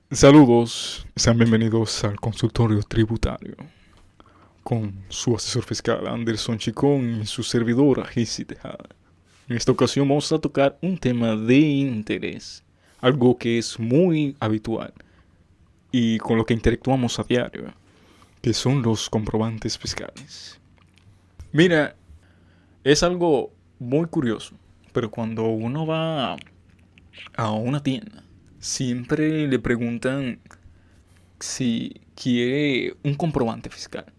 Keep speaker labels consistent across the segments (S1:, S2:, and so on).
S1: Saludos, sean bienvenidos al consultorio tributario con su asesor fiscal Anderson Chicón y su servidora Jessie Tejada. En esta ocasión vamos a tocar un tema de interés, algo que es muy habitual y con lo que interactuamos a diario, que son los comprobantes fiscales. Mira, es algo muy curioso, pero cuando uno va a una tienda, siempre le preguntan si quiere un comprobante fiscal.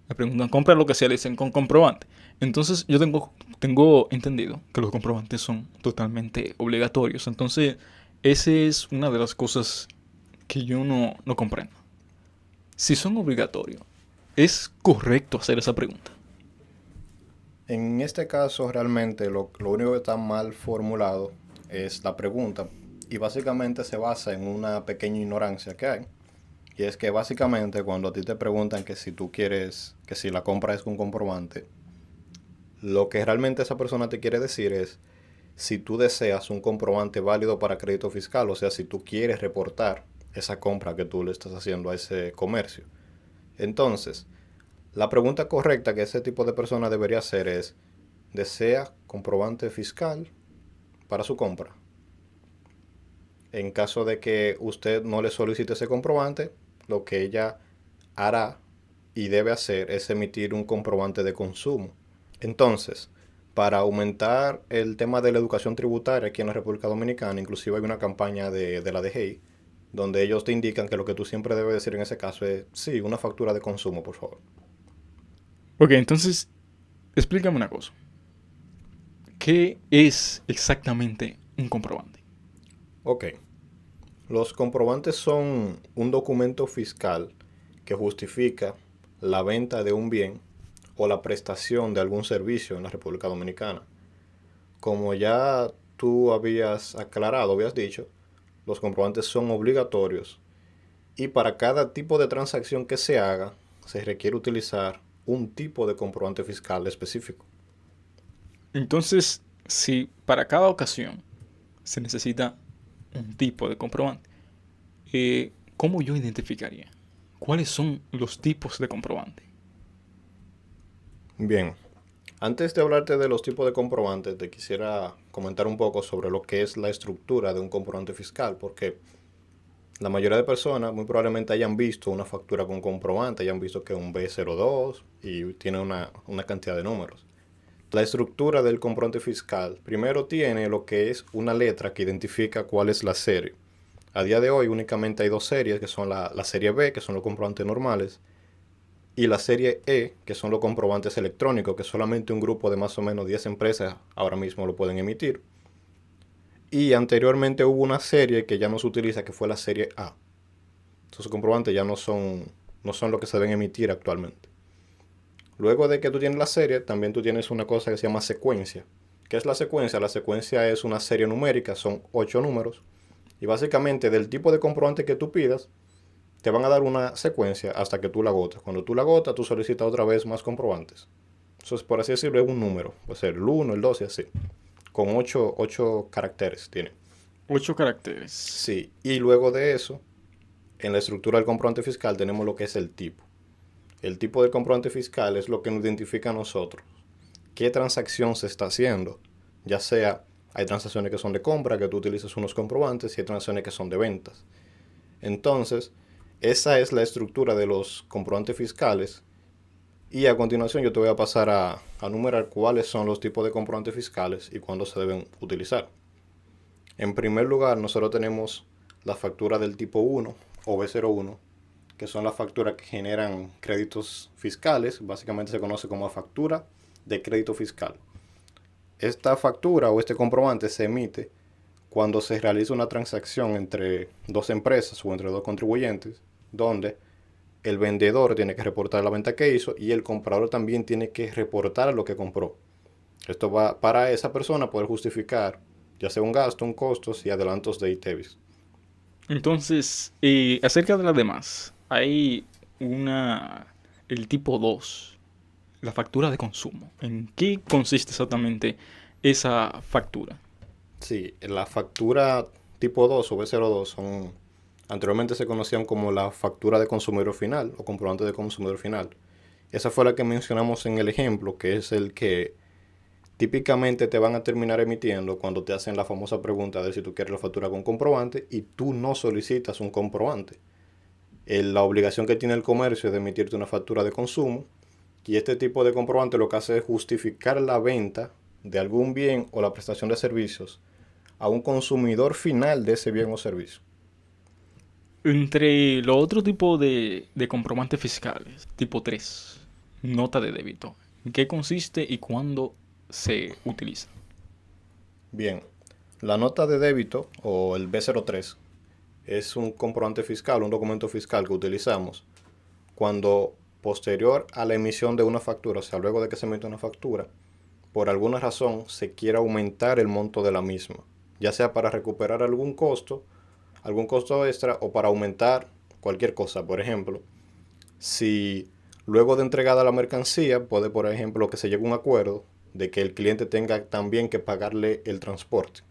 S1: Me preguntan, compra lo que sea, le dicen con comprobante. Entonces yo tengo entendido que los comprobantes son totalmente obligatorios. Entonces, esa es una de las cosas que yo no comprendo. Si son obligatorios, ¿es correcto hacer esa pregunta?
S2: En este caso, realmente lo único que está mal formulado es la pregunta y básicamente se basa en una pequeña ignorancia que hay. Y es que básicamente cuando a ti te preguntan que si tú quieres, que si la compra es con comprobante, lo que realmente esa persona te quiere decir es si tú deseas un comprobante válido para crédito fiscal, o sea, si tú quieres reportar esa compra que tú le estás haciendo a ese comercio. Entonces, la pregunta correcta que ese tipo de persona debería hacer es, ¿desea comprobante fiscal para su compra? En caso de que usted no le solicite ese comprobante, lo que ella hará y debe hacer es emitir un comprobante de consumo. Entonces, para aumentar el tema de la educación tributaria aquí en la República Dominicana, inclusive hay una campaña de la DGI, donde ellos te indican que lo que tú siempre debes decir en ese caso es, sí, una factura de consumo, por favor.
S1: Ok, entonces explícame una cosa. ¿Qué es exactamente un comprobante?
S2: Ok, los comprobantes son un documento fiscal que justifica la venta de un bien o la prestación de algún servicio en la República Dominicana. Como ya tú habías aclarado, habías dicho, los comprobantes son obligatorios y para cada tipo de transacción que se haga se requiere utilizar un tipo de comprobante fiscal específico.
S1: Entonces, si para cada ocasión se necesita un tipo de comprobante, ¿cómo yo identificaría? ¿Cuáles son los tipos de comprobante?
S2: Bien, antes de hablarte de los tipos de comprobantes, te quisiera comentar un poco sobre lo que es la estructura de un comprobante fiscal, porque la mayoría de personas muy probablemente hayan visto una factura con comprobante, hayan visto que es un B02 y tiene una cantidad de números. La estructura del comprobante fiscal primero tiene lo que es una letra que identifica cuál es la serie. A día de hoy únicamente hay dos series, que son la serie B, que son los comprobantes normales, y la serie E, que son los comprobantes electrónicos, que solamente un grupo de más o menos 10 empresas ahora mismo lo pueden emitir. Y anteriormente hubo una serie que ya no se utiliza, que fue la serie A. Esos comprobantes ya no son lo que se deben emitir actualmente. Luego de que tú tienes la serie, también tú tienes una cosa que se llama secuencia. ¿Qué es la secuencia? La secuencia es una serie numérica, son 8 números. Y básicamente del tipo de comprobante que tú pidas, te van a dar una secuencia hasta que tú la agotes. Cuando tú la agotas, tú solicitas otra vez más comprobantes. Eso es, por así decirlo, es un número. Puede ser el 1, el 2 y así. Con 8 caracteres tiene.
S1: 8 caracteres.
S2: Sí, y luego de eso, en la estructura del comprobante fiscal tenemos lo que es el tipo. El tipo del comprobante fiscal es lo que nos identifica a nosotros. ¿Qué transacción se está haciendo? Ya sea, hay transacciones que son de compra, que tú utilizas unos comprobantes, y hay transacciones que son de ventas. Entonces, esa es la estructura de los comprobantes fiscales. Y a continuación yo te voy a pasar a numerar cuáles son los tipos de comprobantes fiscales y cuándo se deben utilizar. En primer lugar, nosotros tenemos la factura del tipo 1 o B01, que son las facturas que generan créditos fiscales. Básicamente se conoce como factura de crédito fiscal. Esta factura o este comprobante se emite cuando se realiza una transacción entre dos empresas o entre dos contribuyentes, donde el vendedor tiene que reportar la venta que hizo y el comprador también tiene que reportar lo que compró. Esto va para esa persona poder justificar ya sea un gasto, un costo y adelantos de ITEVIS.
S1: Entonces, acerca de las demás, hay una... el tipo 2, la factura de consumo. ¿En qué consiste exactamente esa factura?
S2: Sí, la factura tipo 2 o B02 son Anteriormente se conocían como la factura de consumidor final o comprobante de consumidor final. Esa fue la que mencionamos en el ejemplo, que es el que típicamente te van a terminar emitiendo cuando te hacen la famosa pregunta de si tú quieres la factura con comprobante y tú no solicitas un comprobante. La obligación que tiene el comercio es de emitirte una factura de consumo, y este tipo de comprobante lo que hace es justificar la venta de algún bien o la prestación de servicios a un consumidor final de ese bien o servicio.
S1: Entre los otros tipos de comprobantes fiscales, tipo 3, nota de débito, ¿en qué consiste y cuándo se utiliza?
S2: Bien, la nota de débito o el B03 es un comprobante fiscal, un documento fiscal que utilizamos cuando posterior a la emisión de una factura, o sea, luego de que se emite una factura, por alguna razón se quiera aumentar el monto de la misma, ya sea para recuperar algún costo extra o para aumentar cualquier cosa. Por ejemplo, si luego de entregada la mercancía puede, por ejemplo, que se llegue a un acuerdo de que el cliente tenga también que pagarle el transporte.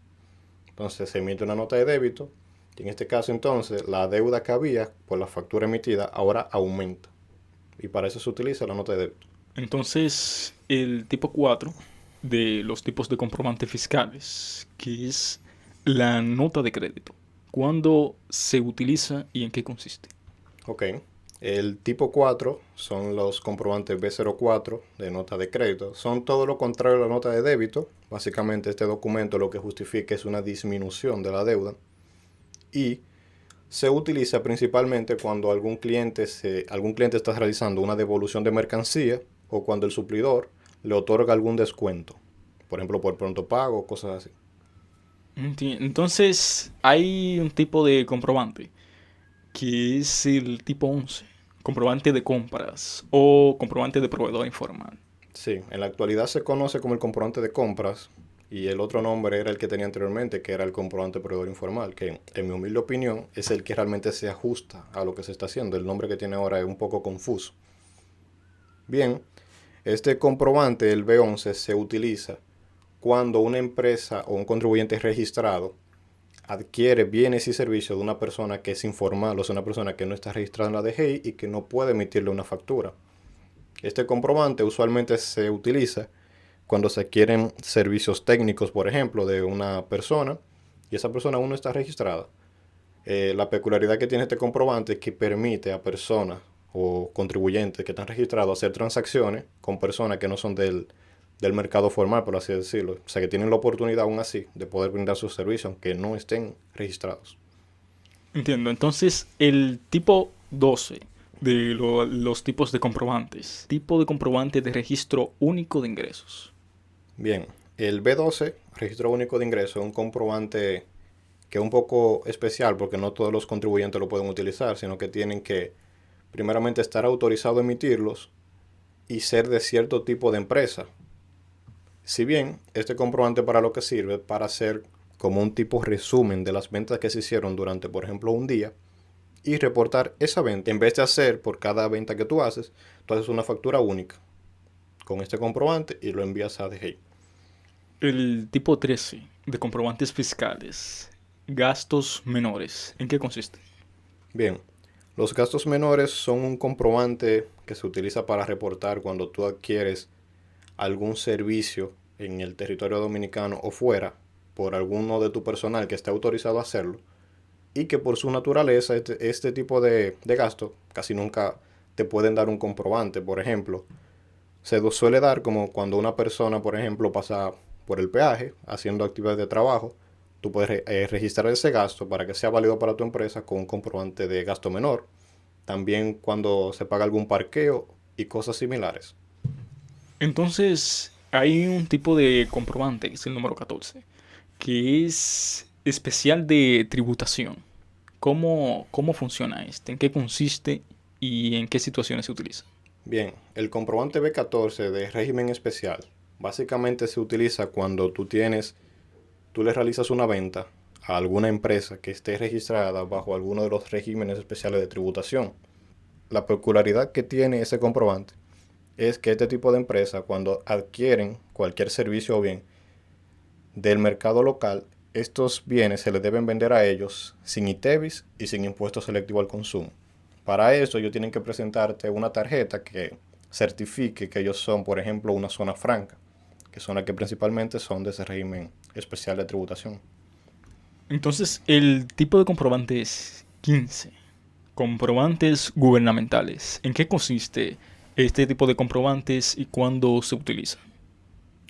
S2: Entonces se emite una nota de débito y en este caso entonces la deuda que había por la factura emitida ahora aumenta. Y para eso se utiliza la nota de débito.
S1: Entonces, el tipo 4 de los tipos de comprobantes fiscales, que es la nota de crédito. ¿Cuándo se utiliza y en qué consiste?
S2: Ok. El tipo 4 son los comprobantes B04 de nota de crédito. Son todo lo contrario a la nota de débito. Básicamente este documento lo que justifica es una disminución de la deuda. Y se utiliza principalmente cuando algún cliente está realizando una devolución de mercancía o cuando el suplidor le otorga algún descuento. Por ejemplo, por pronto pago, cosas así.
S1: Entonces, hay un tipo de comprobante que es el tipo 11, comprobante de compras o comprobante de proveedor informal.
S2: Sí, en la actualidad se conoce como el comprobante de compras y el otro nombre era el que tenía anteriormente, que era el comprobante de proveedor informal, que en mi humilde opinión es el que realmente se ajusta a lo que se está haciendo. El nombre que tiene ahora es un poco confuso. Bien, este comprobante, el B11, se utiliza cuando una empresa o un contribuyente registrado adquiere bienes y servicios de una persona que es informal, o sea, una persona que no está registrada en la DGI y que no puede emitirle una factura. Este comprobante usualmente se utiliza cuando se adquieren servicios técnicos, por ejemplo, de una persona y esa persona aún no está registrada. La peculiaridad que tiene este comprobante es que permite a personas o contribuyentes que están registrados hacer transacciones con personas que no son del mercado formal, por así decirlo. O sea, que tienen la oportunidad aún así de poder brindar sus servicios aunque no estén registrados.
S1: Entiendo. Entonces, el tipo 12 de los tipos de comprobantes. Tipo de comprobante de registro único de ingresos.
S2: Bien, el B12, registro único de ingresos, es un comprobante que es un poco especial porque no todos los contribuyentes lo pueden utilizar, sino que tienen que primeramente estar autorizados a emitirlos y ser de cierto tipo de empresa. Si bien este comprobante para lo que sirve, para hacer como un tipo resumen de las ventas que se hicieron durante, por ejemplo, un día y reportar esa venta. En vez de hacer por cada venta que tú haces una factura única con este comprobante y lo envías a DGI.
S1: El tipo 13 de comprobantes fiscales. Gastos menores. ¿En qué consiste?
S2: Bien, los gastos menores son un comprobante que se utiliza para reportar cuando tú adquieres algún servicio en el territorio dominicano o fuera por alguno de tu personal que esté autorizado a hacerlo y que por su naturaleza este tipo de gasto casi nunca te pueden dar un comprobante. Por ejemplo, se suele dar como cuando una persona, por ejemplo, pasa por el peaje haciendo actividades de trabajo. Tú puedes registrar ese gasto para que sea válido para tu empresa con un comprobante de gasto menor. También cuando se paga algún parqueo y cosas similares.
S1: Entonces, hay un tipo de comprobante, que es el número 14, que es especial de tributación. ¿Cómo funciona este? ¿En qué consiste y en qué situaciones se utiliza?
S2: Bien, el comprobante B14 de régimen especial básicamente se utiliza cuando tú le realizas una venta a alguna empresa que esté registrada bajo alguno de los regímenes especiales de tributación. La peculiaridad que tiene ese comprobante es que este tipo de empresas, cuando adquieren cualquier servicio o bien del mercado local, estos bienes se les deben vender a ellos sin ITEVIS y sin impuesto selectivo al consumo. Para eso ellos tienen que presentarte una tarjeta que certifique que ellos son, por ejemplo, una zona franca, que son las que principalmente son de ese régimen especial de tributación.
S1: Entonces, el tipo de comprobante es 15. Comprobantes gubernamentales. ¿En qué consiste este tipo de comprobantes y cuándo se utiliza?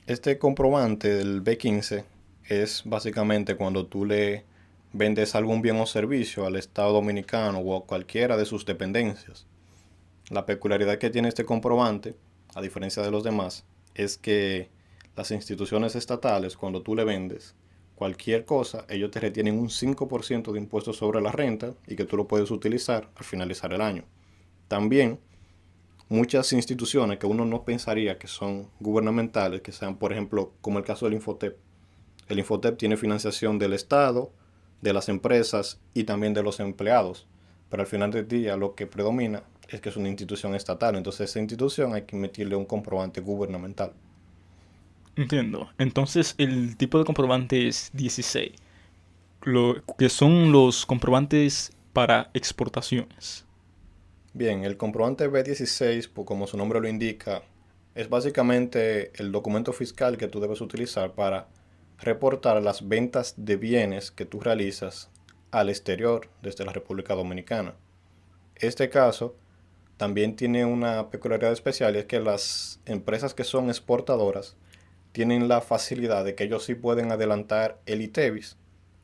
S2: Este comprobante del B15 es básicamente cuando tú le vendes algún bien o servicio al Estado Dominicano o a cualquiera de sus dependencias. La peculiaridad que tiene este comprobante, a diferencia de los demás, es que las instituciones estatales, cuando tú le vendes cualquier cosa, ellos te retienen un 5% de impuestos sobre la renta y que tú lo puedes utilizar al finalizar el año. También muchas instituciones que uno no pensaría que son gubernamentales, que sean, por ejemplo, como el caso del Infotep. El Infotep tiene financiación del Estado, de las empresas y también de los empleados. Pero al final del día lo que predomina es que es una institución estatal. Entonces a esa institución hay que emitirle un comprobante gubernamental.
S1: Entiendo. Entonces, el tipo de comprobante es 16, lo que son los comprobantes para exportaciones.
S2: Bien, el comprobante B16, pues como su nombre lo indica, es básicamente el documento fiscal que tú debes utilizar para reportar las ventas de bienes que tú realizas al exterior desde la República Dominicana. Este caso también tiene una peculiaridad especial y es que las empresas que son exportadoras tienen la facilidad de que ellos sí pueden adelantar el ITEVIS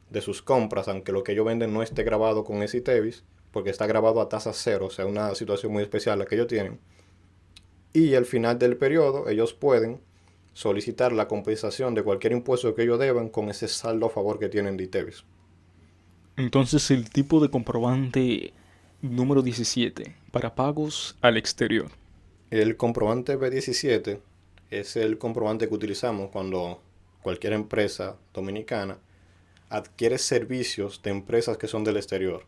S2: de sus compras, aunque lo que ellos venden no esté grabado con ese ITEVIS, porque está grabado a tasa cero, o sea, una situación muy especial la que ellos tienen. Y al final del periodo ellos pueden solicitar la compensación de cualquier impuesto que ellos deban con ese saldo a favor que tienen de ITEVIS.
S1: Entonces, el tipo de comprobante número 17 para pagos al exterior.
S2: El comprobante B17 es el comprobante que utilizamos cuando cualquier empresa dominicana adquiere servicios de empresas que son del exterior.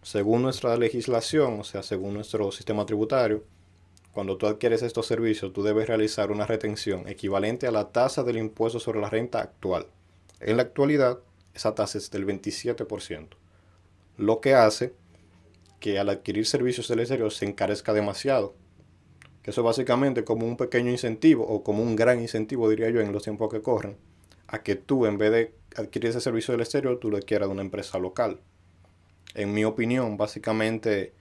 S2: Según nuestra legislación, o sea, según nuestro sistema tributario, cuando tú adquieres estos servicios, tú debes realizar una retención equivalente a la tasa del impuesto sobre la renta actual. En la actualidad, esa tasa es del 27%, lo que hace que al adquirir servicios del exterior se encarezca demasiado. Que eso es básicamente como un pequeño incentivo, o como un gran incentivo, diría yo, en los tiempos que corren, a que tú, en vez de adquirir ese servicio del exterior, tú lo adquieras de una empresa local. En mi opinión, básicamente,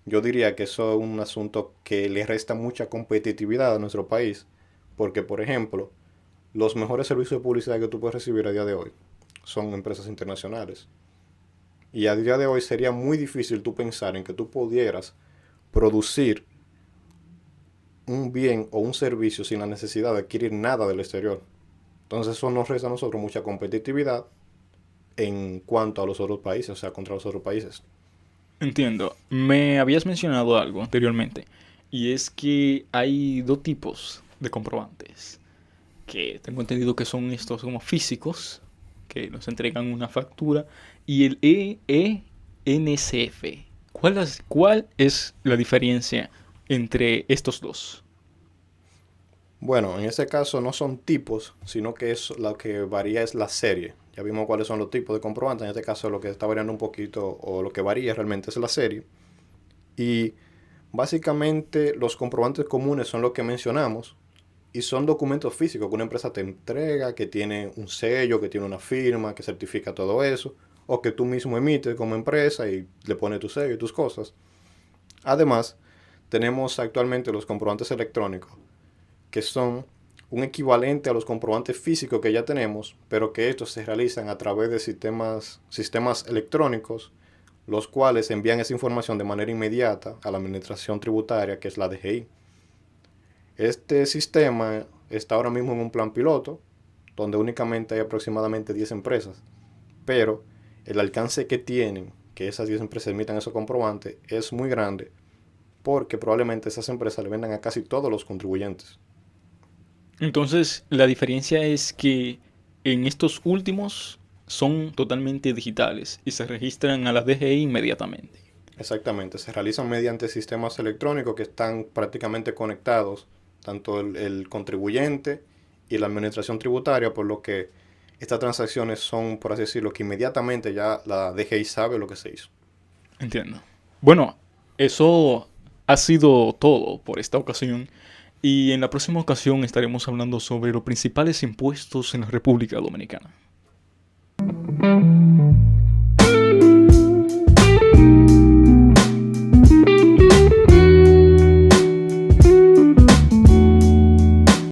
S2: yo diría que eso es un asunto que le resta mucha competitividad a nuestro país, porque, por ejemplo, los mejores servicios de publicidad que tú puedes recibir a día de hoy son empresas internacionales. Y a día de hoy sería muy difícil tú pensar en que tú pudieras producir un bien o un servicio sin la necesidad de adquirir nada del exterior. Entonces eso nos resta a nosotros mucha competitividad en cuanto a los otros países, o sea, contra los otros países.
S1: Entiendo. Me habías mencionado algo anteriormente, y es que hay dos tipos de comprobantes, que tengo entendido que son estos como físicos, que nos entregan una factura, y el ENCF. ¿Cuál es la diferencia entre estos dos?
S2: Bueno, en este caso no son tipos, sino que es lo que varía es la serie. Ya vimos cuáles son los tipos de comprobantes. En este caso lo que está variando un poquito o lo que varía realmente es la serie. Y básicamente los comprobantes comunes son los que mencionamos y son documentos físicos que una empresa te entrega, que tiene un sello, que tiene una firma, que certifica todo eso, o que tú mismo emites como empresa y le pones tu sello y tus cosas. Además, tenemos actualmente los comprobantes electrónicos, que son un equivalente a los comprobantes físicos que ya tenemos, pero que estos se realizan a través de sistemas electrónicos, los cuales envían esa información de manera inmediata a la Administración Tributaria, que es la DGI. Este sistema está ahora mismo en un plan piloto, donde únicamente hay aproximadamente 10 empresas, pero el alcance que tienen que esas 10 empresas emitan esos comprobantes es muy grande, porque probablemente esas empresas le vendan a casi todos los contribuyentes.
S1: Entonces, la diferencia es que en estos últimos son totalmente digitales y se registran a la DGI inmediatamente.
S2: Exactamente, se realizan mediante sistemas electrónicos que están prácticamente conectados, tanto el contribuyente y la administración tributaria, por lo que estas transacciones son, por así decirlo, que inmediatamente ya la DGI sabe lo que se hizo.
S1: Entiendo. Bueno, eso ha sido todo por esta ocasión. Y en la próxima ocasión estaremos hablando sobre los principales impuestos en la República Dominicana.